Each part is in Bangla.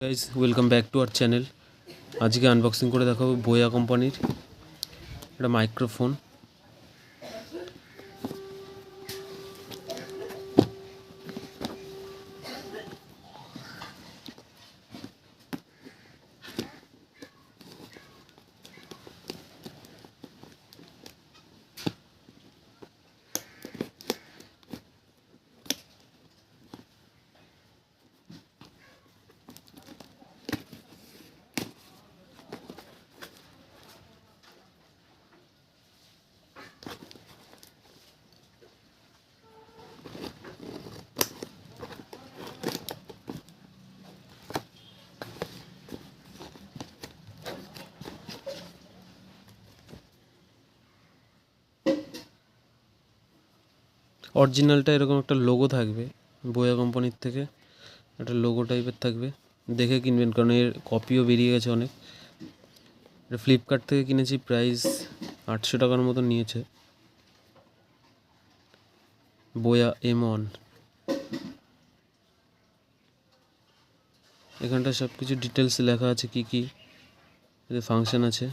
Guys welcome back to our channel. আজকে আনবক্সিং করে দেখাবো বোয়া কোম্পানির একটা মাইক্রোফোন। অরিজিনালটা এরকম একটা লোগো থাকবে, বোয়া কোম্পানির থেকে একটা লোগো টাইপের থাকবে, দেখে কিনবেন কারণ এর কপিও বেরিয়ে গেছে অনেক। এটা ফ্লিপকার্ট থেকে কিনেছি, প্রাইস 800 টাকার মতো নিয়েছে। বোয়া M1। এখানটা সব কিছু ডিটেলস লেখা আছে, কি কি এতে ফাংশন আছে।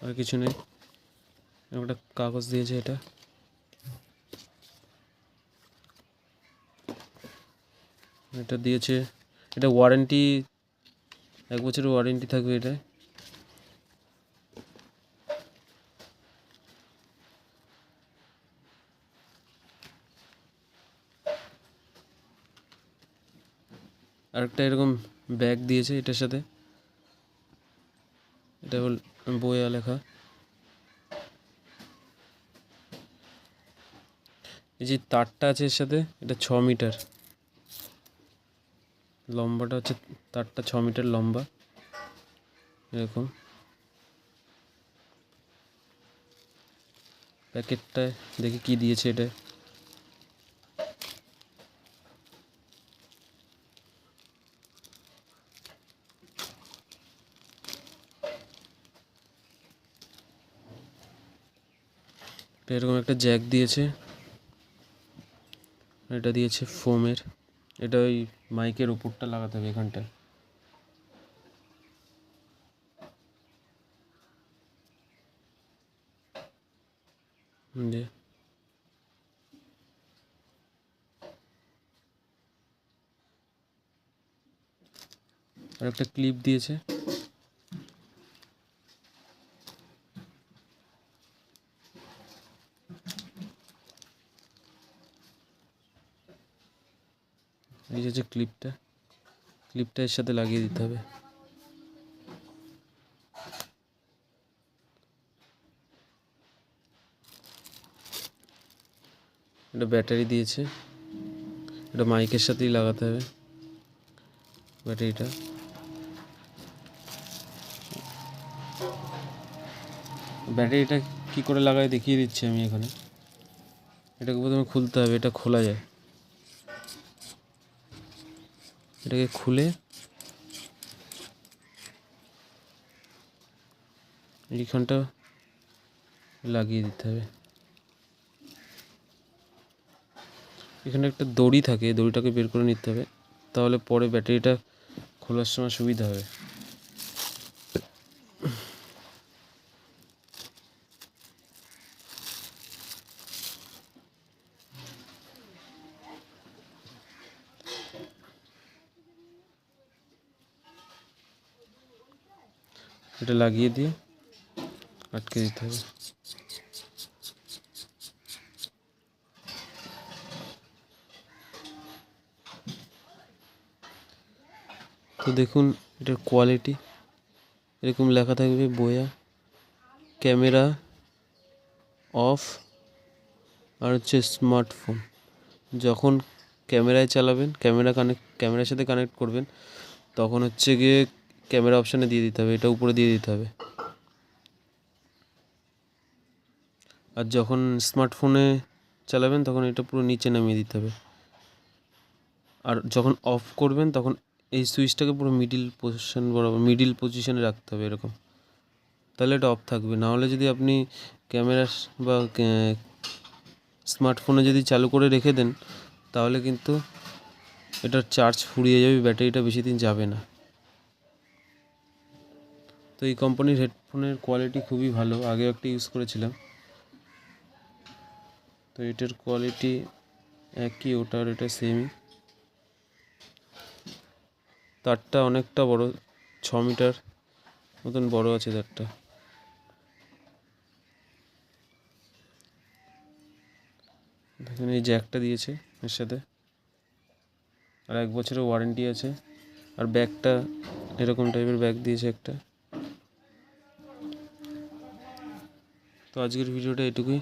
আর কিছু নেই, একটা কাগজ দিয়েছে। এটা দিয়েছে, এটা ওয়ারেন্টি, 1 বছরের ওয়ারেন্টি থাকবে এটা। আরেকটা এরকম ব্যাগ দিয়েছে এটার সাথে, এটা হল বোয়া লেখা। এই যে তারটা আছে এর সাথে, এটা 6 মিটার লম্বাটা হচ্ছে, তারটা 6 মিটার লম্বা এরকম। প্যাকেটটায় দেখি কি দিয়েছে এটা। এরকম একটা জ্যাক দিয়েছে, এটা দিয়েছে ফোমের। এটা ওই মাইকের উপরটা লাগাতে হবে এখানটায়। যে আর একটা ক্লিপ দিয়েছে। এই যে ক্লিপটা, ক্লিপটা এর সাথে লাগিয়ে দিতে হবে। এটা ব্যাটারি দিয়েছে, এটা মাইকের সাথেই লাগাতে হবে ব্যাটারিটা। ব্যাটারিটা কি করে লাগায় দেখিয়ে দিচ্ছি আমি এখানে। এটাকে প্রথমে খুলতে হবে, এটা খোলা যায়। এটাকে খুলে এইখানটা লাগিয়ে দিতে হবে। এখানে একটা দড়ি থাকে, দড়িটাকে বের করে নিতে হবে, তাহলে পরে ব্যাটারিটা খোলার সময় সুবিধা হবে। এটা লাগিয়ে দিয়ে আটকে দিতে হবে। তো দেখুন এটার কোয়ালিটি, এরকম লেখা থাকবে বোয়া, ক্যামেরা অফ, আর হচ্ছে স্মার্টফোন। যখন ক্যামেরায় চালাবেন, ক্যামেরার সাথে কানেক্ট করবেন, তখন হচ্ছে গিয়ে ক্যামেরা অপশানে দিয়ে দিতে হবে, এটা উপরে দিয়ে দিতে হবে। আর যখন স্মার্টফোনে চালাবেন তখন এটা পুরো নিচে নামিয়ে দিতে হবে। আর যখন অফ করবেন তখন এই সুইচটাকে পুরো মিডিল পজিশনে রাখতে হবে এরকম, তাহলে এটা অফ থাকবে। না হলে যদি আপনি ক্যামেরা বা স্মার্টফোনে যদি চালু করে রেখে দেন তাহলে কিন্তু এটার চার্জ ফুরিয়ে যাবে, ব্যাটারিটা বেশি দিন যাবে না। তো এই কোম্পানির হেডফোনের কোয়ালিটি খুবই ভালো, আগেও একটা ইউজ করেছিলাম, তো এটার কোয়ালিটি একই, ওটার এটা সেমই। তারটা অনেকটা বড়, 6 মিটার মতন বড় আছে তারটা। এখানে এই জ্যাকটা দিয়েছে এর সাথে, আর 1 বছরের ওয়ারেন্টি আছে। আর ব্যাগটা এরকম টাইপের ব্যাগ দিয়েছে একটা। তো আজকের ভিডিওটা এটুকুই।